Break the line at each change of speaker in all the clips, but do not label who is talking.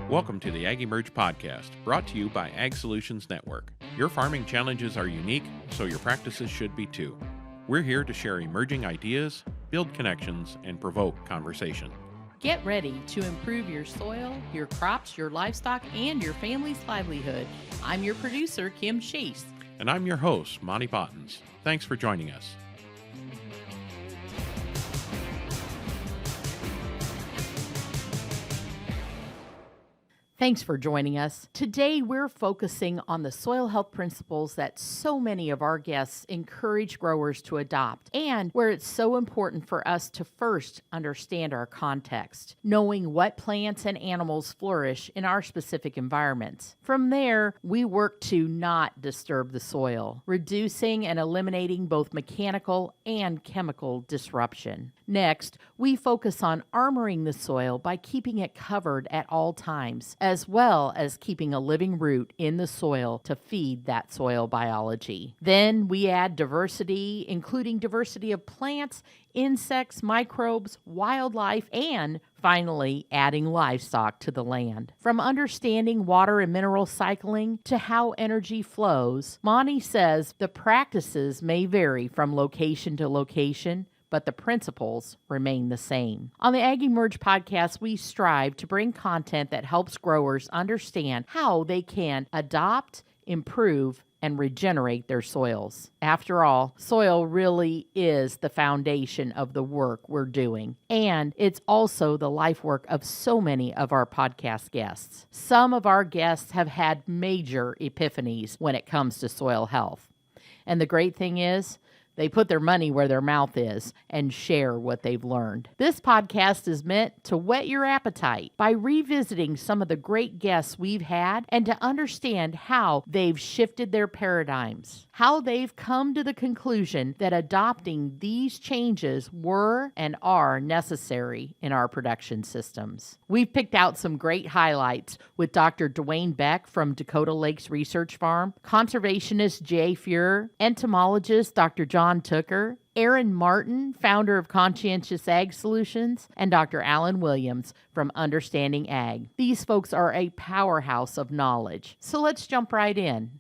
Welcome to the AgEmerge Podcast, brought to you by Ag Solutions Network. Your farming challenges are unique, so your practices should be too. We're here to share emerging ideas, build connections, and provoke conversation.
Get ready to improve your soil, your crops, your livestock, and your family's livelihood. I'm your producer, Kim Chase.
And I'm your host, Monte. Thanks for joining us.
Thanks for joining us. Today, we're focusing on the soil health principles that so many of our guests encourage growers to adopt, and where it's so important for us to first understand our context, knowing what plants and animals flourish in our specific environments. From there, we work to not disturb the soil, reducing and eliminating both mechanical and chemical disruption. Next, we focus on armoring the soil by keeping it covered at all times, as well as keeping a living root in the soil to feed that soil biology. Then we add diversity, including diversity of plants, insects, microbes, wildlife, and finally adding livestock to the land. From understanding water and mineral cycling to how energy flows, Monte says the practices may vary from location to location, but the principles remain the same. On the AgEmerge Podcast, we strive to bring content that helps growers understand how they can adopt, improve, and regenerate their soils. After all, soil really is the foundation of the work we're doing, and it's also the life work of so many of our podcast guests. Some of our guests have had major epiphanies when it comes to soil health. And the great thing is, they put their money where their mouth is and share what they've learned. This podcast is meant to whet your appetite by revisiting some of the great guests we've had and to understand how they've shifted their paradigms, how they've come to the conclusion that adopting these changes were and are necessary in our production systems. We've picked out some great highlights with Dr. Dwayne Beck from Dakota Lakes Research Farm, conservationist Jay Fuhrer, entomologist Dr. John Tooker, Aaron Martin, founder of Conscientious Ag Solutions, and Dr. Alan Williams from Understanding Ag. These folks are a powerhouse of knowledge. So let's jump right in.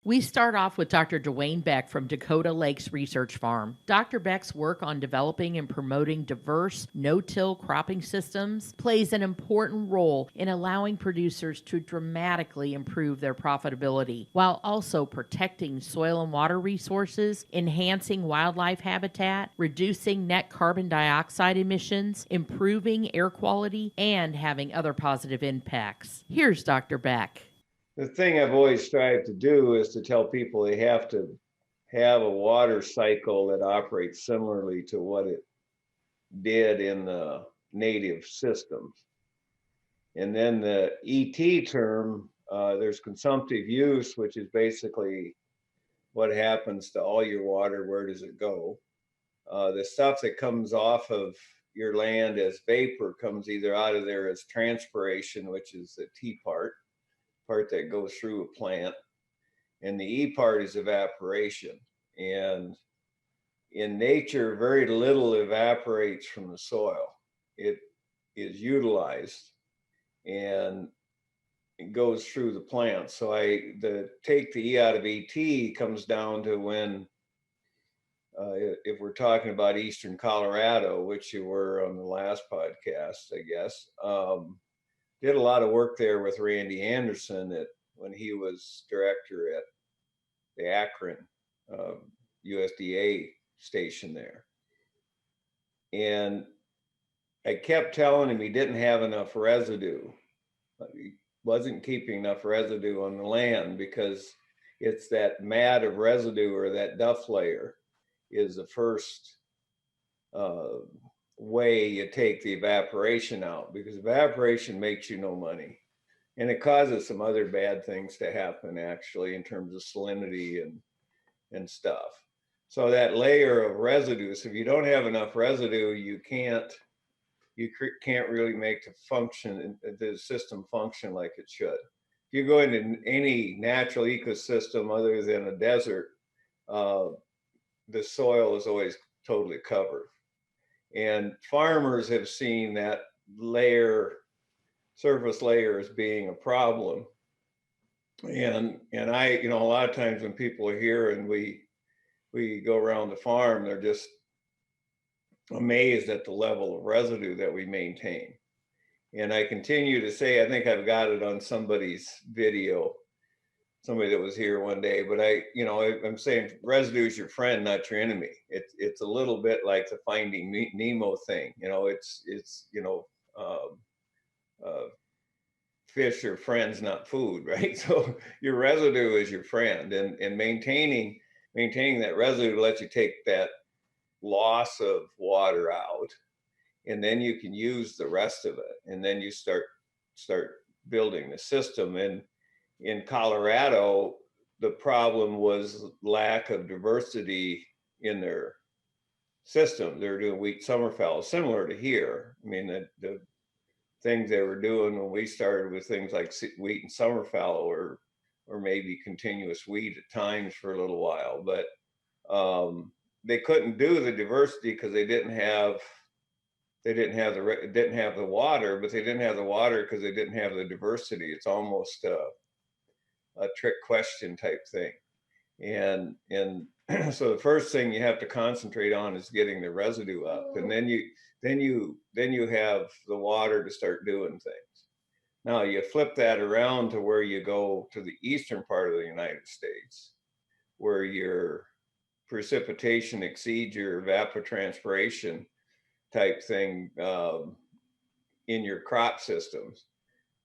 We start off with Dr. Dwayne Beck from Dakota Lakes Research Farm. Dr. Beck's work on developing and promoting diverse no-till cropping systems plays an important role in allowing producers to dramatically improve their profitability, while also protecting soil and water resources, enhancing wildlife habitat, reducing net carbon dioxide emissions, improving air quality, and having other positive impacts. Here's Dr. Beck.
The thing I've always strived to do is to tell people they have to have a water cycle that operates similarly to what it did in the native systems. And then the ET term, there's consumptive use, which is basically what happens to all your water, where does it go? The stuff that comes off of your land as vapor comes either out of there as transpiration, which is the T part that goes through a plant, and the E part is evaporation. And in nature, very little evaporates from the soil. It is utilized and it goes through the plant. So take the E out of ET comes down to when, if we're talking about Eastern Colorado, which you were on the last podcast, I guess, did a lot of work there with Randy Anderson when he was director at the Akron USDA station there. And I kept telling him he didn't have enough residue. He wasn't keeping enough residue on the land because it's that mat of residue, or that duff layer, is the first way you take the evaporation out, because evaporation makes you no money, and it causes some other bad things to happen actually in terms of salinity and stuff. So that layer of residue, so if you don't have enough residue, you can't really make the system function like it should. If you go into any natural ecosystem other than a desert, the soil is always totally covered. And farmers have seen that layer surface layer as being a problem. And I, a lot of times when people are here and we go around the farm, they're just amazed at the level of residue that we maintain. And I continue to say, I think I've got it on somebody's video, somebody that was here one day, but I'm saying residue is your friend, not your enemy. It's a little bit like the Finding Nemo thing. Fish are friends, not food, right? So your residue is your friend, and maintaining that residue lets you take that loss of water out, and then you can use the rest of it, and then you start building the system. And in Colorado, the problem was lack of diversity in their system. They're doing wheat summerfallow, similar to here. I mean, the things they were doing when we started with things like wheat and summerfallow, or maybe continuous wheat at times for a little while, but they couldn't do the diversity because they didn't have the water, but they didn't have the water because they didn't have the diversity. It's almost a trick question type thing. And so the first thing you have to concentrate on is getting the residue up, and then you have the water to start doing things. Now you flip that around to where you go to the eastern part of the United States, where your precipitation exceeds your evapotranspiration type thing in your crop systems.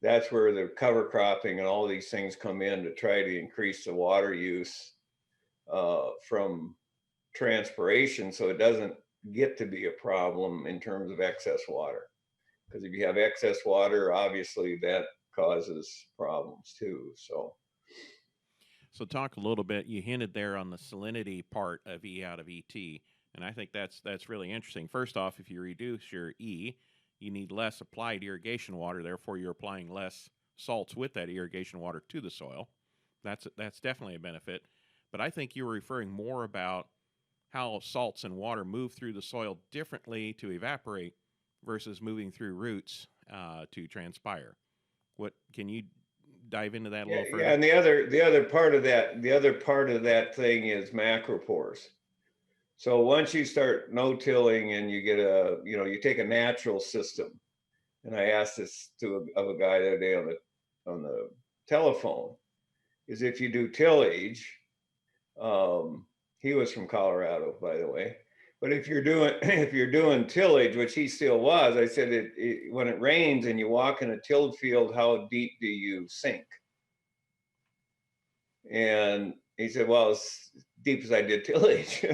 That's where the cover cropping and all these things come in to try to increase the water use from transpiration, so it doesn't get to be a problem in terms of excess water. Because if you have excess water, obviously that causes problems too.
So talk a little bit, you hinted there on the salinity part of E out of ET, and I think that's really interesting. First off, if you reduce your E, you need less applied irrigation water, therefore you're applying less salts with that irrigation water to the soil. That's definitely a benefit. But I think you were referring more about how salts and water move through the soil differently to evaporate versus moving through roots to transpire. What can you dive into that a little further?
Yeah, and the other part of that thing is macropores. So once you start no-tilling and you get you take a natural system, and I asked this of a guy the other day on the telephone, is if you do tillage, he was from Colorado, by the way. But if you're doing tillage, which he still was, I said, when it rains and you walk in a tilled field, how deep do you sink? And he said, well, as deep as I did tillage,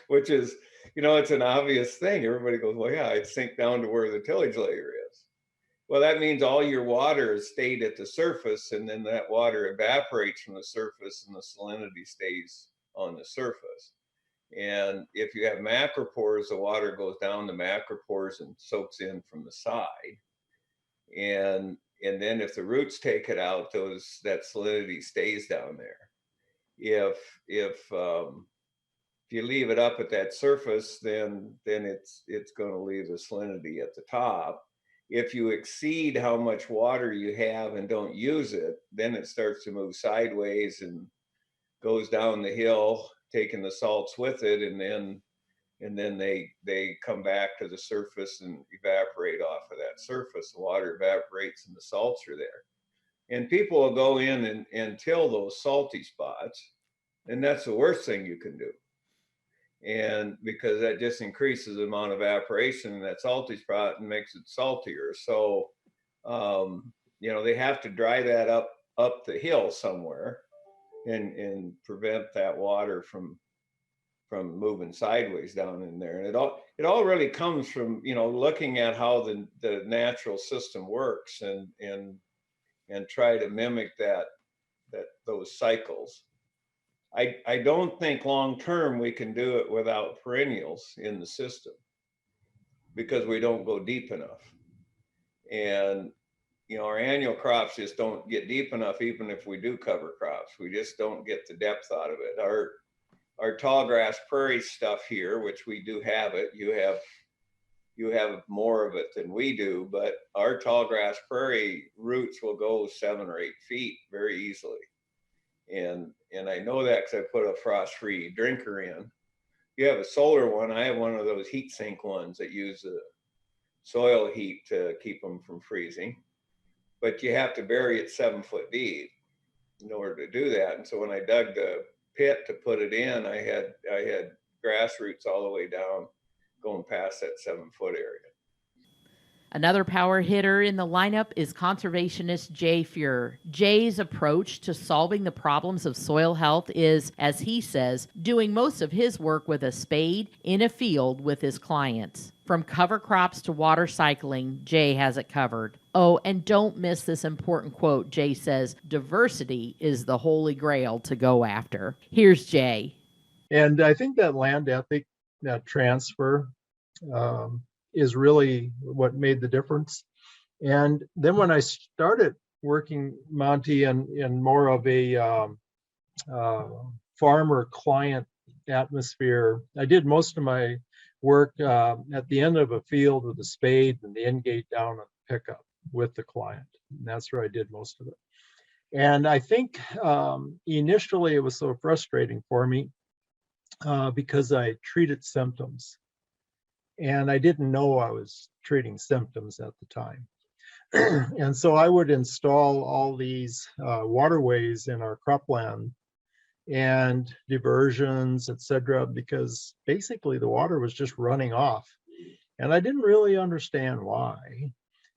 which is, it's an obvious thing. Everybody goes, well, yeah, I'd sink down to where the tillage layer is. Well, that means all your water has stayed at the surface, and then that water evaporates from the surface and the salinity stays on the surface. And if you have macropores, the water goes down the macropores and soaks in from the side. And then if the roots take it out, that salinity stays down there. If you leave it up at that surface, then it's going to leave the salinity at the top. If you exceed how much water you have and don't use it, then it starts to move sideways and goes down the hill, taking the salts with it, and then they come back to the surface and evaporate off of that surface. The water evaporates and the salts are there. And people will go in and till those salty spots, and that's the worst thing you can do. And because that just increases the amount of evaporation in that salty spot and makes it saltier. So, they have to dry that up the hill somewhere and prevent that water from moving sideways down in there. And it all really comes from, looking at how the natural system works and try to mimic those cycles. I don't think long-term we can do it without perennials in the system because we don't go deep enough. And, our annual crops just don't get deep enough, even if we do cover crops. We just don't get the depth out of it. Our tall grass prairie stuff here, which we do have it, you have you have more of it than we do, but our tall grass prairie roots will go 7 or 8 feet very easily. And I know that because I put a frost-free drinker in. You have a solar one. I have one of those heat sink ones that use the soil heat to keep them from freezing. But you have to bury it 7 foot deep in order to do that. And so when I dug the pit to put it in, I had grass roots all the way down, going past that 7 foot area.
Another power hitter in the lineup is conservationist Jay Fuhr. Jay's approach to solving the problems of soil health is, as he says, doing most of his work with a spade in a field with his clients. From cover crops to water cycling, Jay has it covered. Oh, and don't miss this important quote. Jay says, diversity is the holy grail to go after. Here's Jay.
And I think that land ethic, that transfer, is really what made the difference. And then when I started working Monte in more of a farmer client atmosphere, I did most of my work at the end of a field with a spade and the end gate down on the pickup with the client. And that's where I did most of it. And I think initially it was so frustrating for me because I treated symptoms. And I didn't know I was treating symptoms at the time. And so I would install all these waterways in our cropland and diversions, etc., because basically the water was just running off. And I didn't really understand why.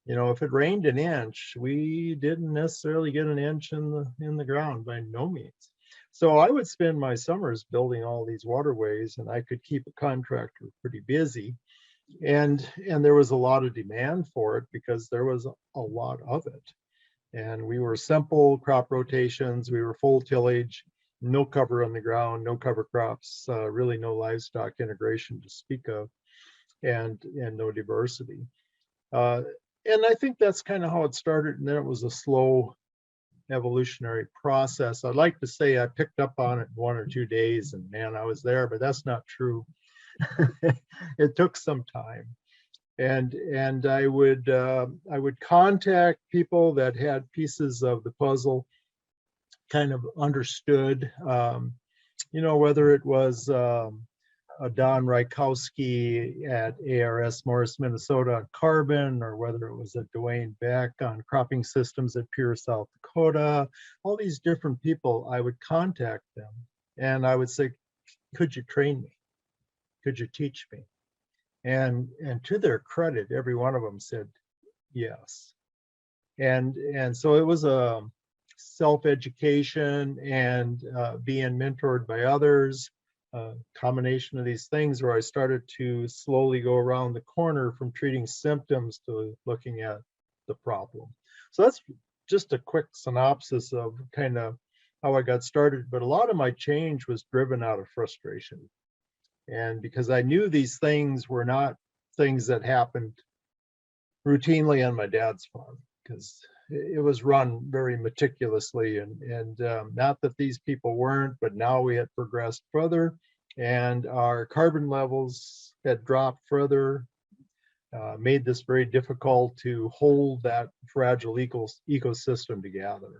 You know, if it rained an inch, we didn't necessarily get an inch in the ground, by no means. So I would spend my summers building all these waterways, and I could keep a contractor pretty busy. And there was a lot of demand for it because there was a lot of it. And we were simple crop rotations, we were full tillage, no cover on the ground, no cover crops, really no livestock integration to speak of, and no diversity. And I think that's kind of how it started. And then it was a slow evolutionary process. I'd like to say I picked up on it in 1 or 2 days and man, I was there, but that's not true. It took some time. And I would contact people that had pieces of the puzzle, kind of understood, whether it was Don Rykowski at ARS Morris, Minnesota on carbon, or whether it was a Dwayne Beck on cropping systems at Pure, South Dakota. All these different people, I would contact them and I would say, could you train me? Could you teach me? And to their credit, every one of them said yes. And so it was a self-education and being mentored by others, a combination of these things where I started to slowly go around the corner from treating symptoms to looking at the problem. So that's just a quick synopsis of kind of how I got started. But a lot of my change was driven out of frustration. And because I knew these things were not things that happened routinely on my dad's farm, because it was run very meticulously, and not that these people weren't, but now we had progressed further and our carbon levels had dropped further, made this very difficult to hold that fragile ecosystem together.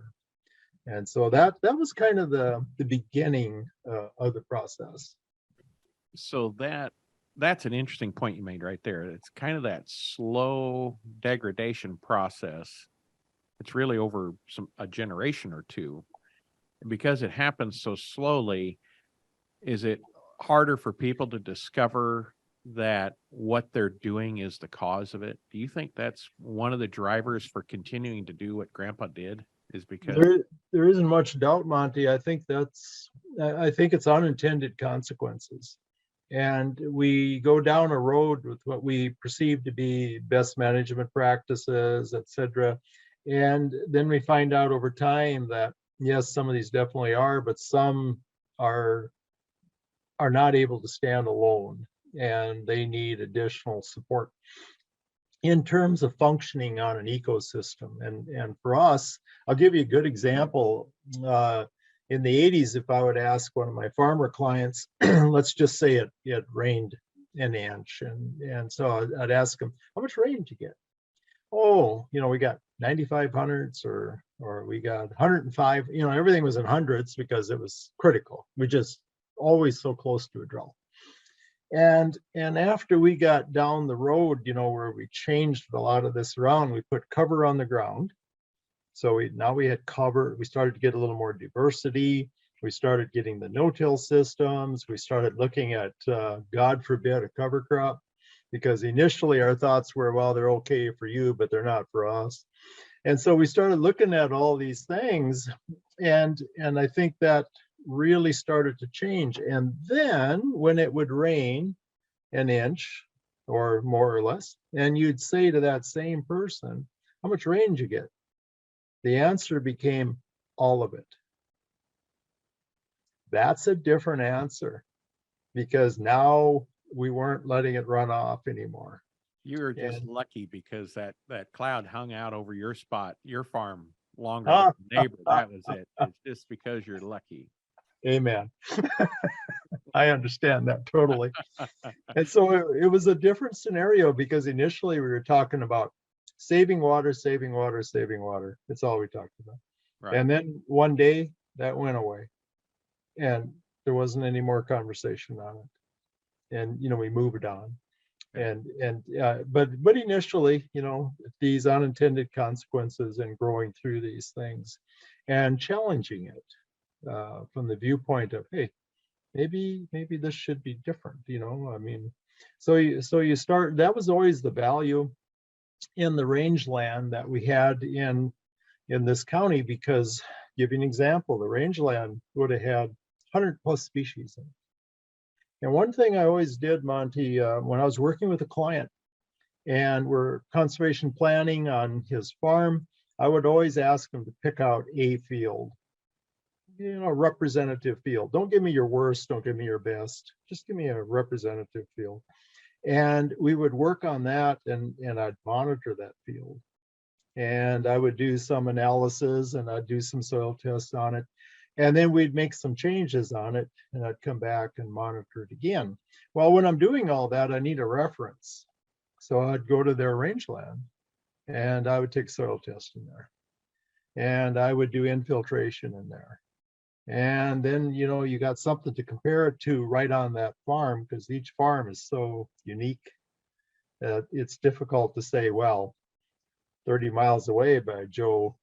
And so that was kind of the beginning of the process.
So that's an interesting point you made right there. It's kind of that slow degradation process. It's really over a generation or two. And because it happens so slowly, is it harder for people to discover that what they're doing is the cause of it? Do you think that's one of the drivers for continuing to do what Grandpa did? Is because
there isn't much doubt, Monte. I think it's unintended consequences. And we go down a road with what we perceive to be best management practices, et cetera. And then we find out over time that, yes, some of these definitely are, but some are not able to stand alone and they need additional support in terms of functioning on an ecosystem. And for us, I'll give you a good example. In the 80s, if I would ask one of my farmer clients, let's just say it rained an inch. And so I'd ask them, how much rain did you get? Oh, we got 95 hundredths or we got 105, everything was in hundredths because it was critical. We just always so close to a drought. And after we got down the road, where we changed a lot of this around, we put cover on the ground. So now we had cover. We started to get a little more diversity. We started getting the no-till systems. We started looking at, God forbid, a cover crop, because initially our thoughts were, well, they're okay for you, but they're not for us. And so we started looking at all these things, and I think that really started to change. And then when it would rain an inch or more or less, and you'd say to that same person, how much rain did you get? The answer became all of it. That's a different answer, because now we weren't letting it run off anymore.
You were just lucky because that cloud hung out over your spot, your farm, longer than the neighbor. That was it. It's just because you're lucky.
Amen. I understand that totally. And so it was a different scenario, because initially we were talking about saving water, saving water, saving water. That's all we talked about.
Right.
And then one day that went away, and there wasn't any more conversation on it. And we moved on. But initially, these unintended consequences and growing through these things and challenging it from the viewpoint of, hey, maybe this should be different. So you start. That was always the value in the rangeland that we had in this county, because, give you an example, the rangeland would have had 100 plus species in it. And one thing I always did, Monte, when I was working with a client and we're conservation planning on his farm, I would always ask him to pick out a field, a representative field. Don't give me your worst, don't give me your best, just give me a representative field. And we would work on that, and I'd monitor that field. And I would do some analysis, and I'd do some soil tests on it. And then we'd make some changes on it, and I'd come back and monitor it again. Well, when I'm doing all that, I need a reference. So I'd go to their rangeland, and I would take soil tests in there. And I would do infiltration in there. And then, you got something to compare it to right on that farm, because each farm is so unique that it's difficult to say, well, 30 miles away by Joe,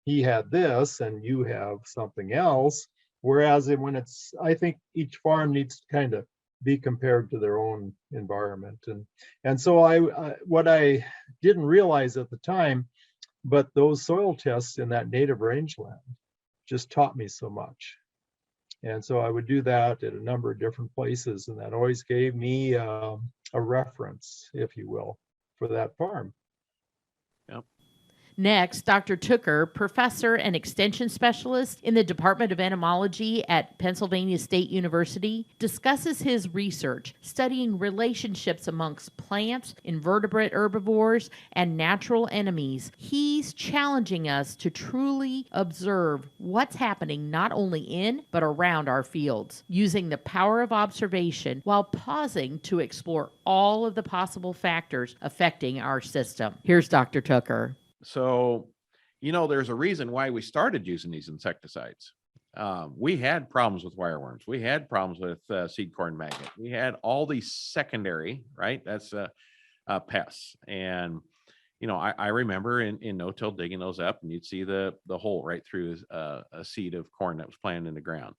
he had this and you have something else. Whereas I think each farm needs to kind of be compared to their own environment. And so what I didn't realize at the time, but those soil tests in that native rangeland just taught me so much. And so I would do that at a number of different places, and that always gave me a reference, if you will, for that farm.
Yep.
Next, Dr. Tooker, professor and extension specialist in the Department of Entomology at Pennsylvania State University, discusses his research studying relationships amongst plants, invertebrate herbivores, and natural enemies. He's challenging us to truly observe what's happening not only in, but around our fields, using the power of observation while pausing to explore all of the possible factors affecting our system. Here's Dr. Tooker.
So, there's a reason why we started using these insecticides. We had problems with wireworms. We had problems with seed corn maggot. We had all these secondary, right? That's pests. And, I remember in no-till digging those up, and you'd see the hole right through a seed of corn that was planted in the ground.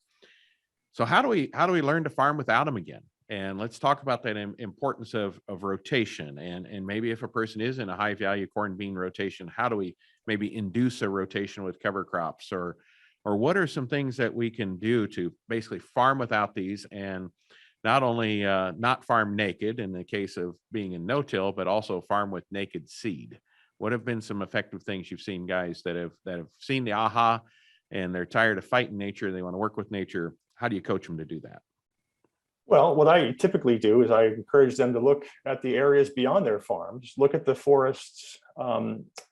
So how do we learn to farm without them again? And let's talk about that importance of rotation. And maybe if a person is in a high value corn bean rotation, how do we maybe induce a rotation with cover crops, or what are some things that we can do to basically farm without these, and not only not farm naked in the case of being in no-till, but also farm with naked seed? What have been some effective things you've seen, guys that have seen the aha and they're tired of fighting nature, they want to work with nature? How do you coach them to do that?
Well, what I typically do is I encourage them to look at the areas beyond their farm. Just look at the forests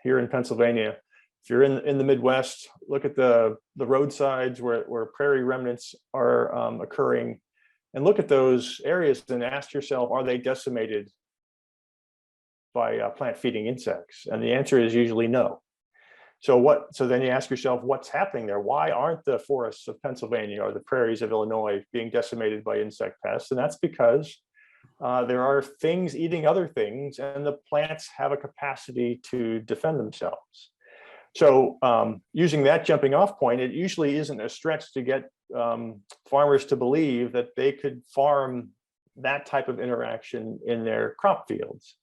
here in Pennsylvania. If you're in the Midwest, look at the roadsides where prairie remnants are occurring, and look at those areas and ask yourself, are they decimated by plant feeding insects? And the answer is usually no. So then you ask yourself, what's happening there? Why aren't the forests of Pennsylvania or the prairies of Illinois being decimated by insect pests? And that's because there are things eating other things, and the plants have a capacity to defend themselves. So using that jumping off point, it usually isn't a stretch to get farmers to believe that they could farm that type of interaction in their crop fields.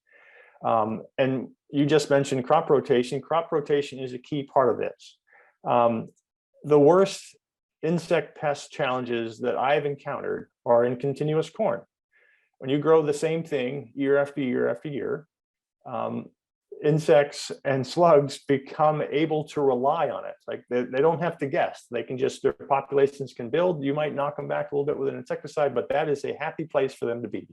And you just mentioned crop rotation. Crop rotation is a key part of this. The worst insect pest challenges that I've encountered are in continuous corn. When you grow the same thing year after year after year, insects and slugs become able to rely on it. Like they don't have to guess. They can just, their populations can build. You might knock them back a little bit with an insecticide, but that is a happy place for them to be.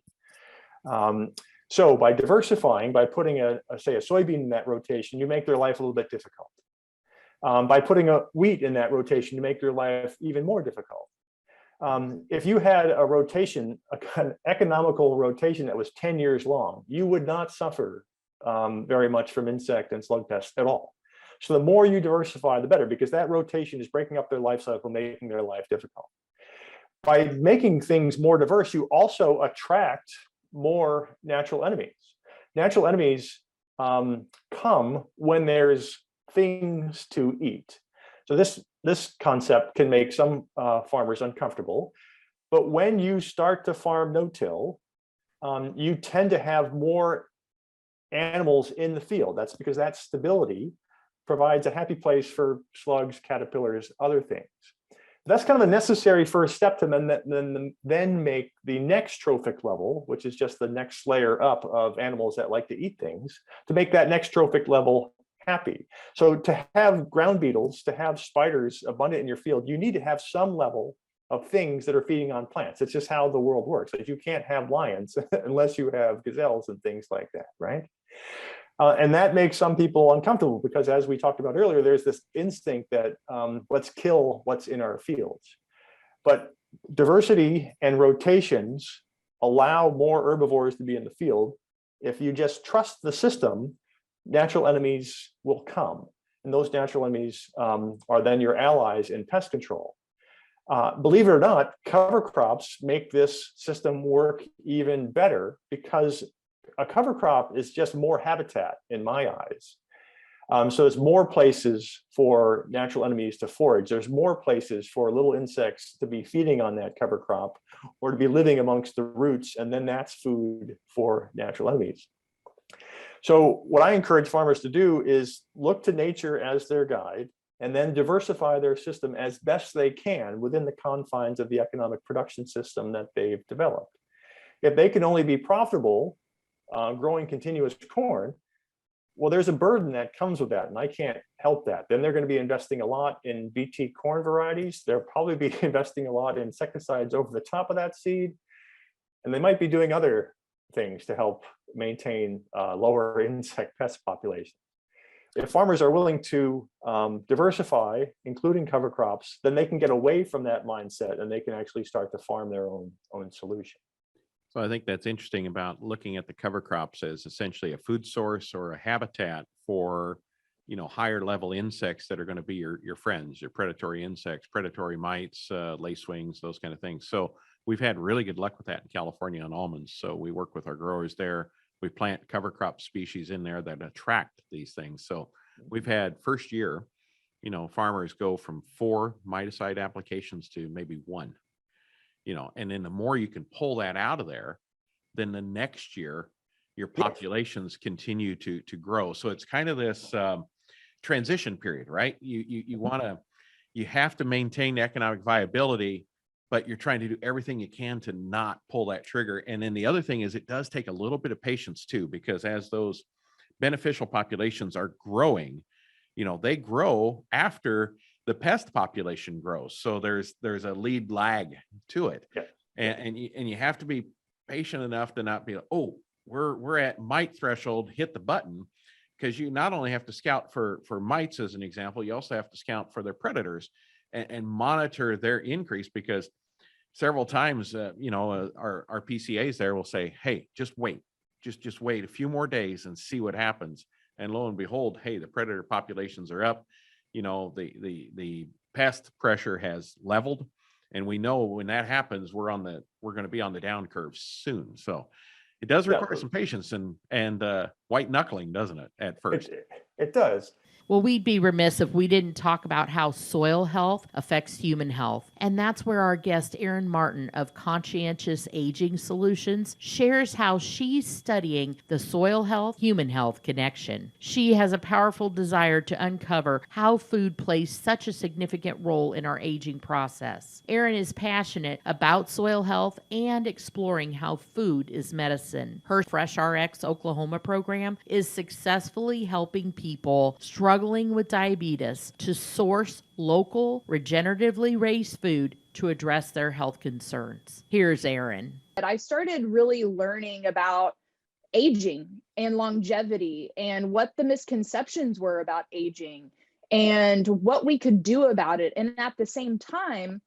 So by diversifying, by putting say a soybean in that rotation, you make their life a little bit difficult. By putting a wheat in that rotation, you make their life even more difficult. If you had a rotation, an economical rotation that was 10 years long, you would not suffer very much from insect and slug pests at all. So the more you diversify, the better, because that rotation is breaking up their life cycle, making their life difficult. By making things more diverse, you also attract more natural enemies. Natural enemies come when there's things to eat. So this concept can make some farmers uncomfortable, but when you start to farm no-till, you tend to have more animals in the field. That's because that stability provides a happy place for slugs, caterpillars, other things. That's kind of a necessary first step to then make the next trophic level, which is just the next layer up of animals that like to eat things, to make that next trophic level happy. So to have ground beetles, to have spiders abundant in your field, you need to have some level of things that are feeding on plants. It's just how the world works. Like you can't have lions unless you have gazelles and things like that, right? And that makes some people uncomfortable because, as we talked about earlier, there's this instinct that let's kill what's in our fields. But diversity and rotations allow more herbivores to be in the field. If you just trust the system, natural enemies will come. And those natural enemies are then your allies in pest control. Believe it or not, cover crops make this system work even better because a cover crop is just more habitat in my eyes. So there's more places for natural enemies to forage. There's more places for little insects to be feeding on that cover crop or to be living amongst the roots, and then that's food for natural enemies. So what I encourage farmers to do is look to nature as their guide and then diversify their system as best they can within the confines of the economic production system that they've developed. If they can only be profitable growing continuous corn, well, there's a burden that comes with that, and I can't help that. Then they're going to be investing a lot in BT corn varieties. They'll probably be investing a lot in insecticides over the top of that seed, and they might be doing other things to help maintain lower insect pest population. If farmers are willing to diversify, including cover crops, then they can get away from that mindset and they can actually start to farm their own solution.
So I think that's interesting about looking at the cover crops as essentially a food source or a habitat for, higher level insects that are going to be your friends, your predatory insects, predatory mites, lacewings, those kind of things. So we've had really good luck with that in California on almonds. So we work with our growers there. We plant cover crop species in there that attract these things. So we've had first year, farmers go from 4 miticide applications to maybe 1. And then the more you can pull that out of there, then the next year your populations continue to grow. So it's kind of this transition period, right? You have to maintain economic viability, but you're trying to do everything you can to not pull that trigger. And then the other thing is it does take a little bit of patience too, because as those beneficial populations are growing, they grow after the pest population grows. So there's a lead lag to it.
Yeah.
And you have to be patient enough to not be like, oh, we're at mite threshold, hit the button, because you not only have to scout for mites as an example, you also have to scout for their predators and monitor their increase, because several times, our PCAs there will say, hey, just wait, just wait a few more days and see what happens. And lo and behold, hey, the predator populations are up. The pest pressure has leveled, and we know when that happens, we're going to be on the down curve soon. So it does require some patience and white knuckling, doesn't it, at first?
It does.
Well, we'd be remiss if we didn't talk about how soil health affects human health. And that's where our guest, Erin Martin of Conscientious Aging Solutions, shares how she's studying the soil health, human health connection. She has a powerful desire to uncover how food plays such a significant role in our aging process. Erin is passionate about soil health and exploring how food is medicine. Her Fresh RX Oklahoma program is successfully helping people struggling with diabetes to source local, regeneratively raised food to address their health concerns. Here's Erin.
I started really learning about aging and longevity and what the misconceptions were about aging and what we could do about it. And at the same time,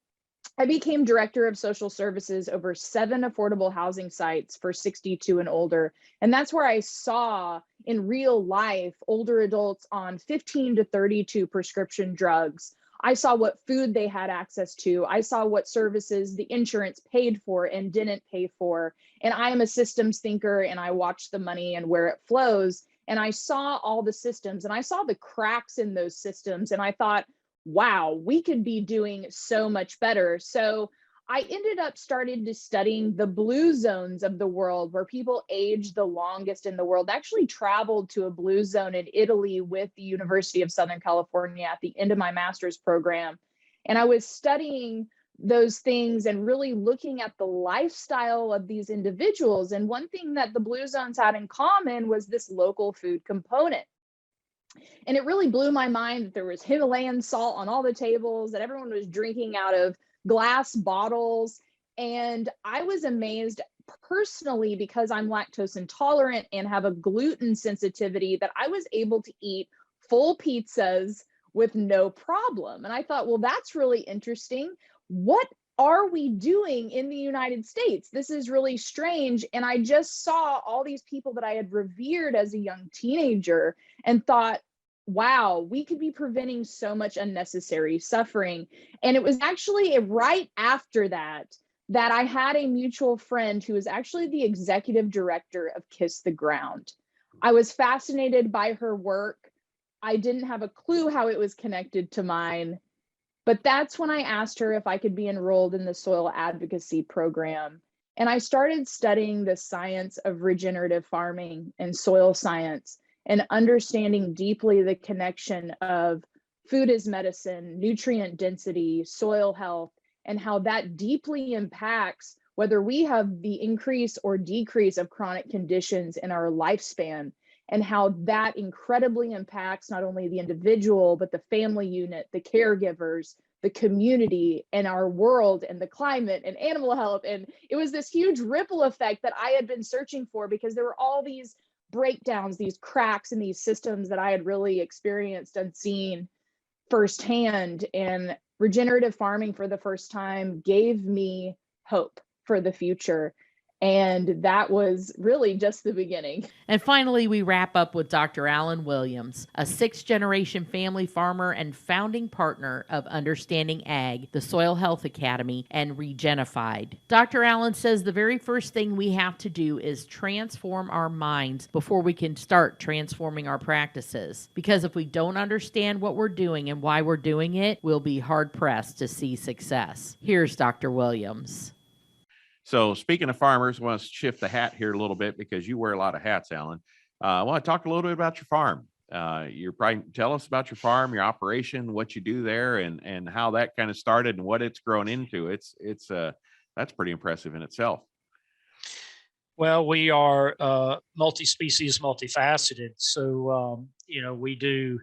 I became director of social services over 7 affordable housing sites for 62 and older. And that's where I saw in real life older adults on 15 to 32 prescription drugs. I saw what food they had access to. I saw what services the insurance paid for and didn't pay for. And I am a systems thinker, and I watch the money and where it flows. And I saw all the systems, and I saw the cracks in those systems. And I thought, wow, we could be doing so much better. So I ended up starting to studying the blue zones of the world, where people age the longest in the world. I actually traveled to a blue zone in Italy with the University of Southern California at the end of my master's program. And I was studying those things and really looking at the lifestyle of these individuals. And one thing that the blue zones had in common was this local food component. And it really blew my mind that there was Himalayan salt on all the tables, that everyone was drinking out of glass bottles. And I was amazed personally, because I'm lactose intolerant and have a gluten sensitivity, that I was able to eat full pizzas with no problem. And I thought, well, that's really interesting. What are we doing in the United States? This is really strange. And I just saw all these people that I had revered as a young teenager and thought, wow, we could be preventing so much unnecessary suffering. And it was actually right after that I had a mutual friend who was actually the executive director of Kiss the Ground. I was fascinated by her work. I didn't have a clue how it was connected to mine. But that's when I asked her if I could be enrolled in the soil advocacy program. And I started studying the science of regenerative farming and soil science, and understanding deeply the connection of food as medicine, nutrient density, soil health, and how that deeply impacts whether we have the increase or decrease of chronic conditions in our lifespan, and how that incredibly impacts not only the individual, but the family unit, the caregivers, the community, and our world, and the climate, and animal health. And it was this huge ripple effect that I had been searching for, because there were all these breakdowns, these cracks in these systems that I had really experienced and seen firsthand. And regenerative farming for the first time gave me hope for the future. And that was really just the beginning.
And finally, we wrap up with Dr. Alan Williams, a 6th-generation family farmer and founding partner of Understanding Ag, the Soil Health Academy, and Regenified. Dr. Alan says the very first thing we have to do is transform our minds before we can start transforming our practices. Because if we don't understand what we're doing and why we're doing it, we'll be hard-pressed to see success. Here's Dr. Williams.
So speaking of farmers, I want to shift the hat here a little bit, because you wear a lot of hats, Alan. I want to talk a little bit about your farm. You're probably tell us about your farm, your operation, what you do there, and how that kind of started and what it's grown into. It's that's pretty impressive in itself.
Well, we are multi-species, multifaceted. So we do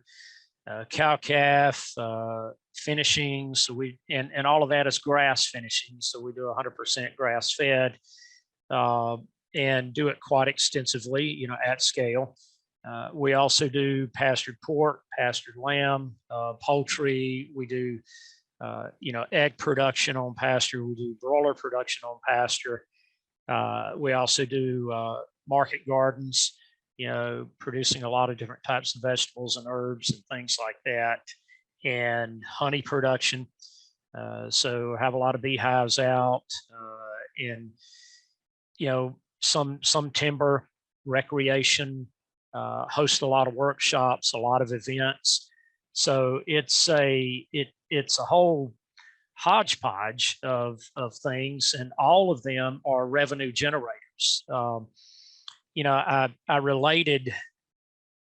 cow-calf finishing. So we and all of that is grass finishing. So we do 100% grass-fed and do it quite extensively, at scale. We also do pastured pork, pastured lamb, poultry. We do egg production on pasture. We do broiler production on pasture. We also do market gardens, producing a lot of different types of vegetables and herbs and things like that, and honey production. So have a lot of beehives out, and some timber recreation, host a lot of workshops, a lot of events. So it's a whole hodgepodge of things, and all of them are revenue generators. I related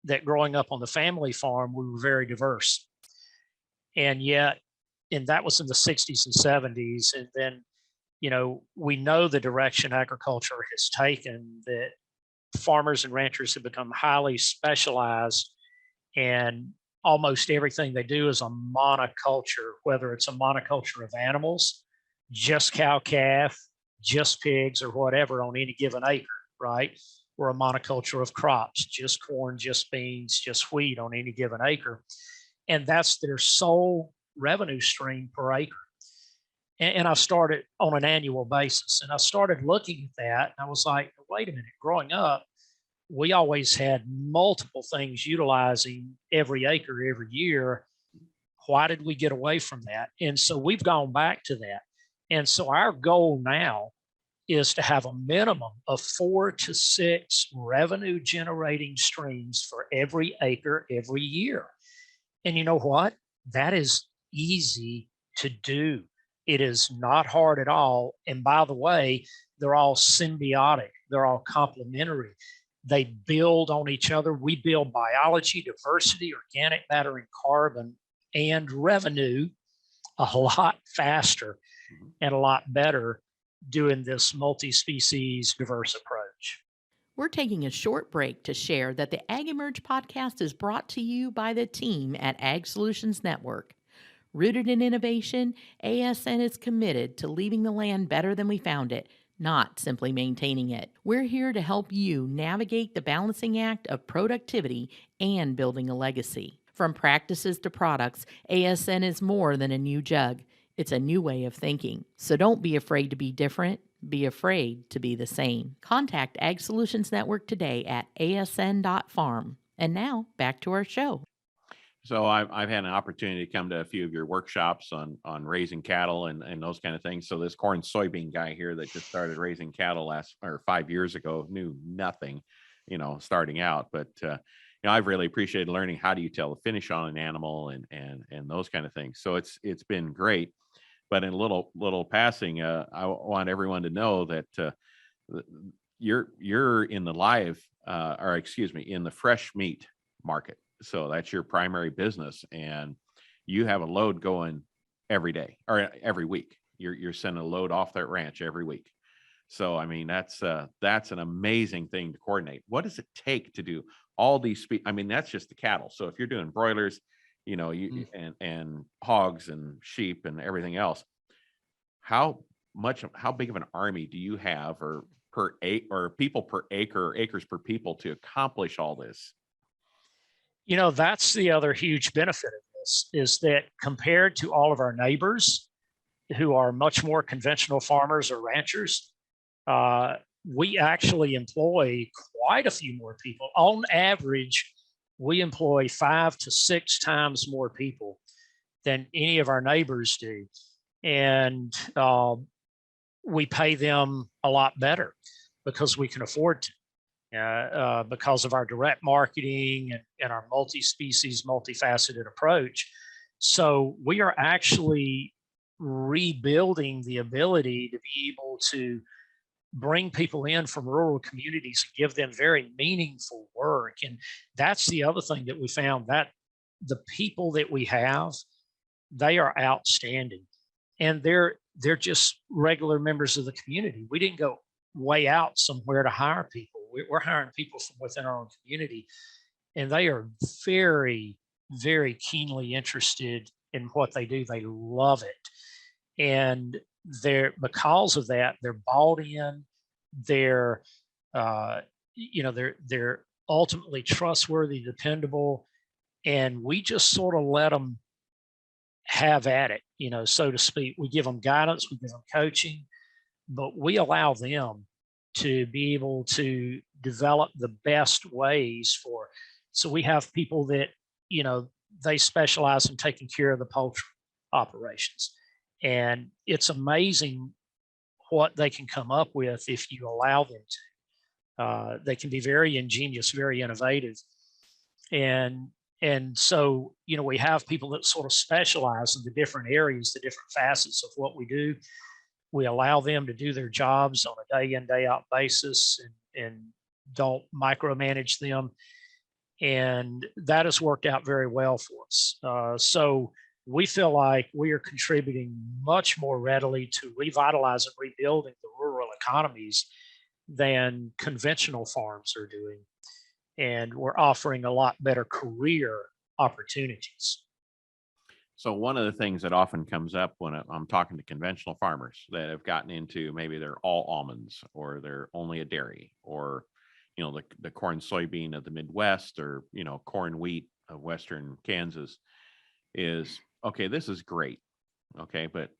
that growing up on the family farm, we were very diverse, and that was in the 60s and 70s. And then, we know the direction agriculture has taken, that farmers and ranchers have become highly specialized, and almost everything they do is a monoculture, whether it's a monoculture of animals, just cow calf, just pigs, or whatever on any given acre, right? Or a monoculture of crops, just corn, just beans, just wheat on any given acre. And that's their sole revenue stream per acre. And I started on an annual basis. And I started looking at that, and I was like, wait a minute, growing up, we always had multiple things utilizing every acre every year. Why did we get away from that? And so we've gone back to that. And so our goal now is to have a minimum of 4 to 6 revenue generating streams for every acre every year. And you know what? That is easy to do. It is not hard at all. And by the way, they're all symbiotic. They're all complementary. They build on each other. We build biology, diversity, organic matter, and carbon, and revenue a lot faster and a lot better doing this multi-species diverse approach.
We're taking a short break to share that the AgEmerge Podcast is brought to you by the team at Ag Solutions Network. Rooted in innovation, ASN is committed to leaving the land better than we found it, not simply maintaining it. We're here to help you navigate the balancing act of productivity and building a legacy. From practices to products, ASN is more than a new jug. It's a new way of thinking. So don't be afraid to be different. Be afraid to be the same. Contact Ag Solutions Network today at asn.farm. And now, back to our show.
So I've had an opportunity to come to a few of your workshops on raising cattle and those kind of things. So this corn soybean guy here that just started raising cattle 5 years ago knew nothing, starting out. But I've really appreciated learning how do you tell the finish on an animal and those kind of things. So it's been great. But in a little passing, I want everyone to know that you're in the in the fresh meat market. So that's your primary business, and you have a load going every day or every week. You're sending a load off that ranch every week. So I mean that's an amazing thing to coordinate. What does it take to do all these that's just the cattle. So if you're doing broilers, and hogs and sheep and everything else, how big of an army do you have, or people per acre, or acres per people, to accomplish all this?
That's the other huge benefit of this, is that compared to all of our neighbors who are much more conventional farmers or ranchers, we actually employ quite a few more people. On average, we employ 5 to 6 times more people than any of our neighbors do. And we pay them a lot better because we can afford to. Because of our direct marketing and our multi-species, multifaceted approach. So we are actually rebuilding the ability to be able to bring people in from rural communities and give them very meaningful work. And that's the other thing that we found, that the people that we have, they are outstanding. And they're just regular members of the community. We didn't go way out somewhere to hire people. We're hiring people from within our own community, and they are very, very keenly interested in what they do. They love it. And because of that, they're bought in. They're ultimately trustworthy, dependable, and we just sort of let them have at it. so to speak. We give them guidance, we give them coaching, but we allow them to be able to develop the best ways for. So we have people that, they specialize in taking care of the poultry operations. And it's amazing what they can come up with if you allow them to. They can be very ingenious, very innovative. And so, we have people that sort of specialize in the different areas, the different facets of what we do. We allow them to do their jobs on a day in, day out basis and don't micromanage them. And that has worked out very well for us. So we feel like we are contributing much more readily to revitalizing, rebuilding the rural economies than conventional farms are doing. And we're offering a lot better career opportunities.
So one of the things that often comes up when I'm talking to conventional farmers that have gotten into, maybe they're all almonds or they're only a dairy, or the corn soybean of the Midwest, or corn wheat of Western Kansas, is okay, this is great, okay, but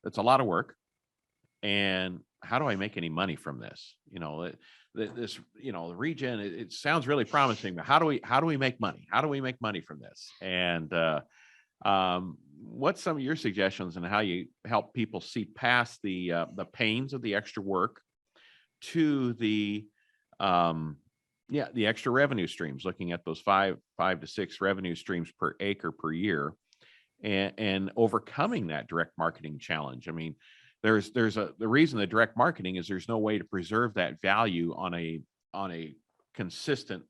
it's a lot of work, and how do I make any money from this? This the region, it sounds really promising, but how do we make money? How do we make money from this? And what's some of your suggestions on how you help people see past the pains of the extra work to the extra revenue streams, looking at those five to six revenue streams per acre per year, and overcoming that direct marketing challenge? I mean, the reason the direct marketing is there's no way to preserve that value on a consistent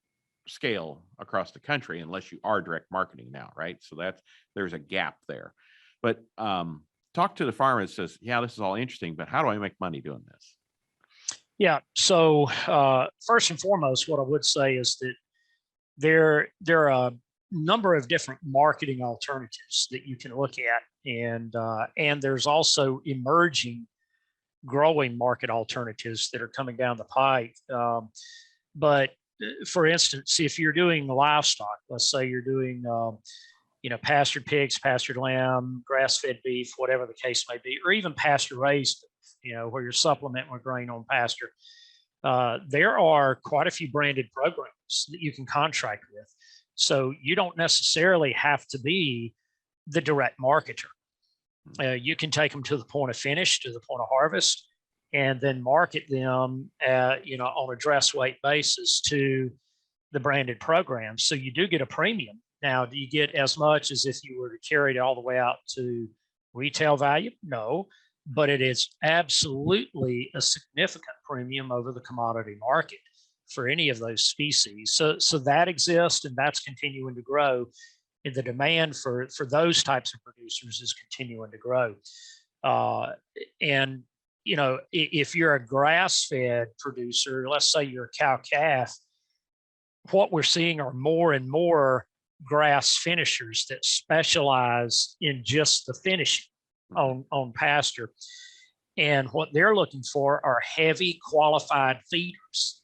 scale across the country unless you are direct marketing now, right? So there's a gap there. But talk to the farmer that says, yeah, this is all interesting, but how do I make money doing this?
Yeah. So first and foremost, what I would say is that there are a number of different marketing alternatives that you can look at, and there's also emerging, growing market alternatives that are coming down the pike. But for instance, if you're doing livestock, let's say you're doing pastured pigs, pastured lamb, grass-fed beef, whatever the case may be, or even pasture-raised, where you're supplementing with grain on pasture. There are quite a few branded programs that you can contract with. So you don't necessarily have to be the direct marketer. You can take them to the point of finish, to the point of harvest, and then market them, on a dress weight basis to the branded program. So you do get a premium. Now, do you get as much as if you were to carry it all the way out to retail value? No. But it is absolutely a significant premium over the commodity market for any of those species. So that exists, and that's continuing to grow. And the demand for those types of producers is continuing to grow. And if you're a grass-fed producer, let's say you're a cow-calf, what we're seeing are more and more grass finishers that specialize in just the finishing on pasture. And what they're looking for are heavy qualified feeders.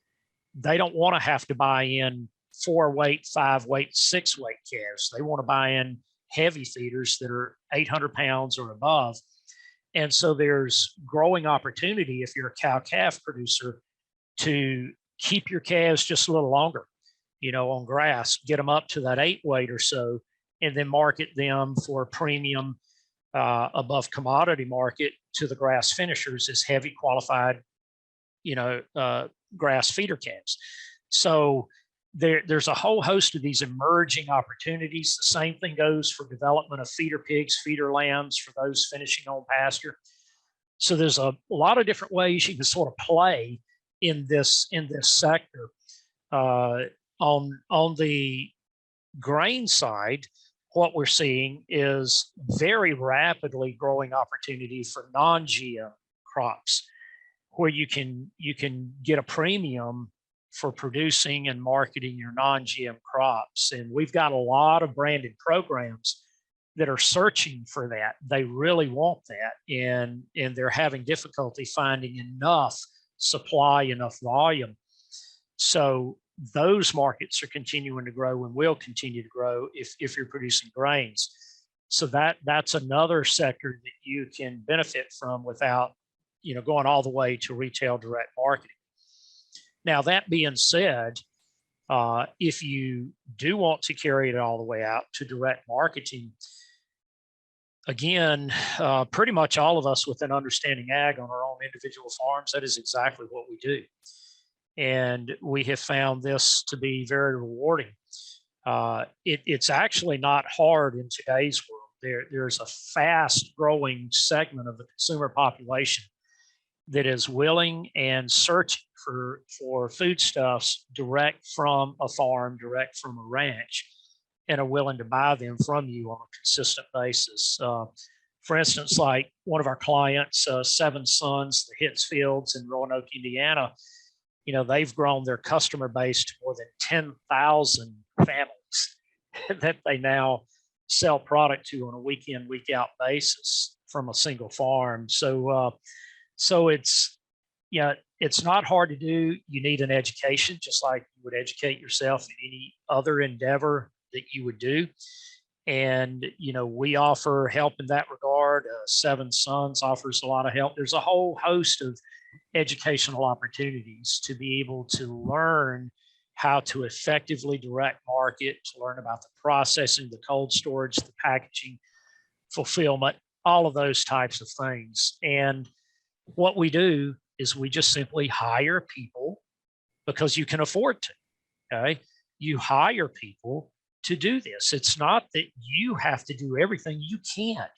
They don't want to have to buy in 4-weight, 5-weight, 6-weight calves. They want to buy in heavy feeders that are 800 pounds or above. And so there's growing opportunity if you're a cow-calf producer to keep your calves just a little longer, on grass, get them up to that 8-weight or so, and then market them for a premium above commodity market to the grass finishers as heavy qualified, grass feeder calves. So there's a whole host of these emerging opportunities. The same thing goes for development of feeder pigs, feeder lambs for those finishing on pasture. So there's a lot of different ways you can sort of play in this sector. On the grain side, what we're seeing is very rapidly growing opportunity for non-GM crops, where you can get a premium for producing and marketing your non-GM crops. And we've got a lot of branded programs that are searching for that. They really want that, and they're having difficulty finding enough supply, enough volume. So those markets are continuing to grow and will continue to grow if you're producing grains. So that's another sector that you can benefit from without, going all the way to retail direct marketing. Now, that being said, if you do want to carry it all the way out to direct marketing, again, pretty much all of us within Understanding Ag on our own individual farms, that is exactly what we do. And we have found this to be very rewarding. It's actually not hard in today's world. There's a fast growing segment of the consumer population that is willing and searching for foodstuffs direct from a farm, direct from a ranch, and are willing to buy them from you on a consistent basis. For instance, like one of our clients, Seven Sons, the Hitz Fields in Roanoke, Indiana, they've grown their customer base to more than 10,000 families that they now sell product to on a week in, week out basis from a single farm. So it's not hard to do. You need an education, just like you would educate yourself in any other endeavor that you would do. And, we offer help in that regard. Seven Sons offers a lot of help. There's a whole host of educational opportunities to be able to learn how to effectively direct market, to learn about the processing, the cold storage, the packaging, fulfillment, all of those types of things. And what we do is we just simply hire people because you can afford to. Okay. You hire people to do this. It's not that you have to do everything. You can't.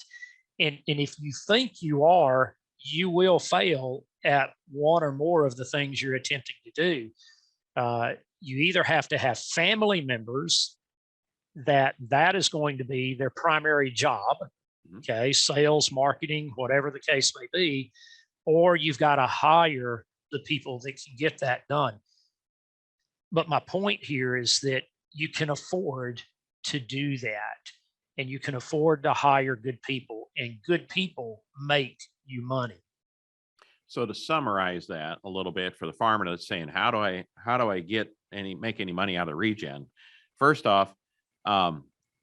And if you think you are, you will fail at one or more of the things you're attempting to do. You either have to have family members that is going to be their primary job, okay, sales, marketing, whatever the case may be, or you've got to hire the people that can get that done. But my point here is that you can afford to do that, and you can afford to hire good people, and good people make you money.
So to summarize that a little bit for the farmer that's saying, how do I make any money out of regen? First off,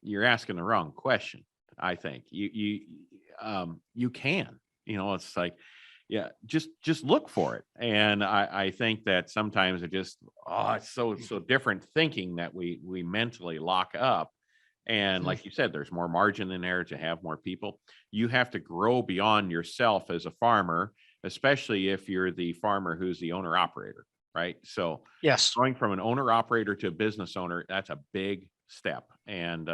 you're asking the wrong question. I think you can, it's like, yeah, just look for it. And I think that sometimes it's so different thinking that we mentally lock up. And like you said, there's more margin in there to have more people. You have to grow beyond yourself as a farmer, especially if you're the farmer who's the owner operator, right? So
yes,
going from an owner operator to a business owner, that's a big step. And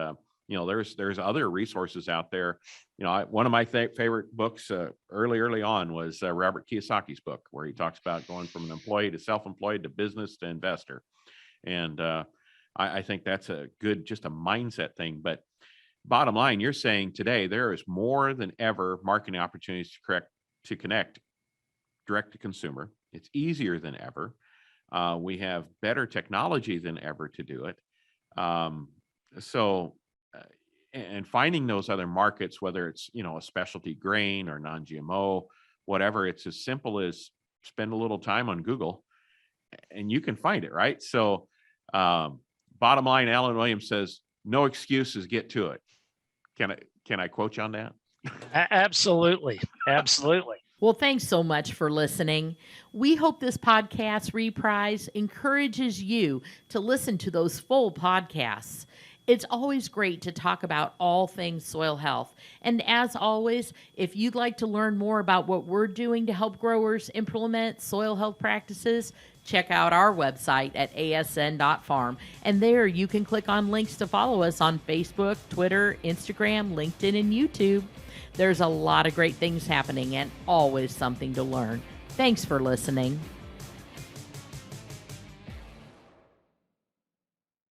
there's other resources out there. One of my favorite books early on was Robert Kiyosaki's book, where he talks about going from an employee to self-employed to business to investor. And I think that's just a mindset thing. But bottom line, you're saying today there is more than ever marketing opportunities to connect direct to consumer. It's easier than ever. We have better technology than ever to do it. And finding those other markets, whether it's, a specialty grain or non-GMO, whatever, it's as simple as spend a little time on Google and you can find it, right? So bottom line, Alan Williams says, no excuses, get to it. Can I quote you on that?
Absolutely. Absolutely.
Well, thanks so much for listening. We hope this podcast reprise encourages you to listen to those full podcasts. It's always great to talk about all things soil health. And as always, if you'd like to learn more about what we're doing to help growers implement soil health practices, check out our website at asn.farm. And there you can click on links to follow us on Facebook, Twitter, Instagram, LinkedIn, and YouTube. There's a lot of great things happening and always something to learn. Thanks for listening.